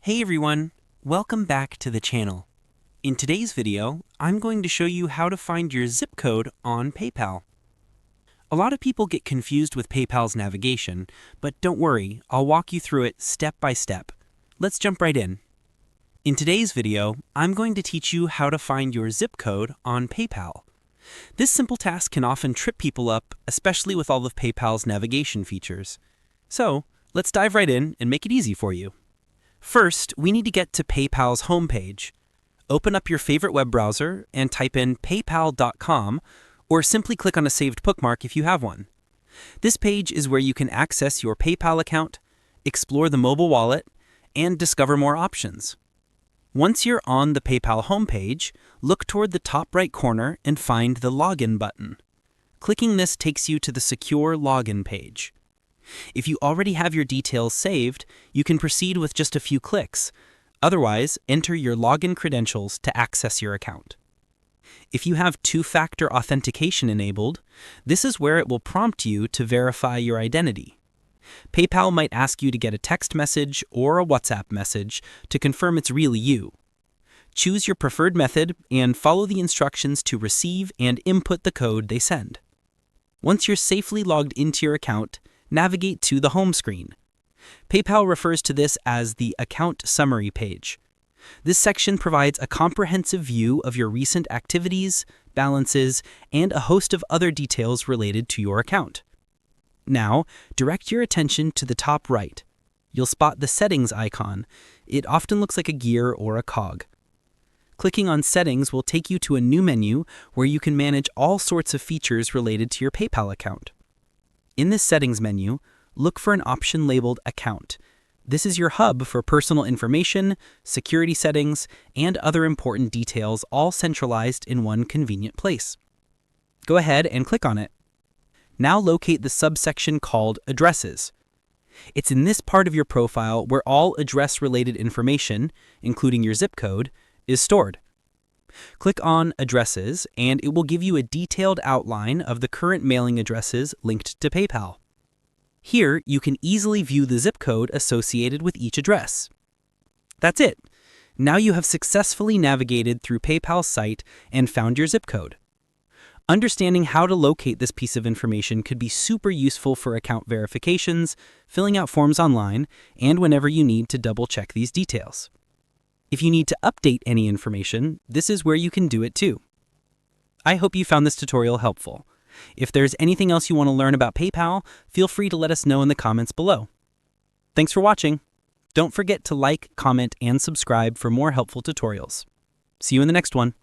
Hey everyone, welcome back to the channel. In today's video, I'm going to show you how to find your zip code on PayPal. A lot of people get confused with PayPal's navigation, but don't worry, I'll walk you through it step by step. Let's jump right in. In today's video, I'm going to teach you how to find your zip code on PayPal. This simple task can often trip people up, especially with all of PayPal's navigation features. So, let's dive right in and make it easy for you. First, we need to get to PayPal's homepage. Open up your favorite web browser and type in paypal.com, or simply click on a saved bookmark if you have one. This page is where you can access your PayPal account, explore the mobile wallet, and discover more options. Once you're on the PayPal homepage, look toward the top right corner and find the Login button. Clicking this takes you to the secure login page. If you already have your details saved, you can proceed with just a few clicks. Otherwise, enter your login credentials to access your account. If you have two-factor authentication enabled, this is where it will prompt you to verify your identity. PayPal might ask you to get a text message or a WhatsApp message to confirm it's really you. Choose your preferred method and follow the instructions to receive and input the code they send. Once you're safely logged into your account, navigate to the home screen. PayPal refers to this as the Account Summary page. This section provides a comprehensive view of your recent activities, balances, and a host of other details related to your account. Now, direct your attention to the top right. You'll spot the Settings icon. It often looks like a gear or a cog. Clicking on Settings will take you to a new menu where you can manage all sorts of features related to your PayPal account. In this Settings menu, look for an option labeled Account. This is your hub for personal information, security settings, and other important details, all centralized in one convenient place. Go ahead and click on it. Now locate the subsection called Addresses. It's in this part of your profile where all address-related information, including your zip code, is stored. Click on Addresses, and it will give you a detailed outline of the current mailing addresses linked to PayPal. Here, you can easily view the zip code associated with each address. That's it. Now you have successfully navigated through PayPal's site and found your zip code. Understanding how to locate this piece of information could be super useful for account verifications, filling out forms online, and whenever you need to double-check these details. If you need to update any information, this is where you can do it too. I hope you found this tutorial helpful. If there's anything else you want to learn about PayPal, feel free to let us know in the comments below. Thanks for watching. Don't forget to like, comment, and subscribe for more helpful tutorials. See you in the next one.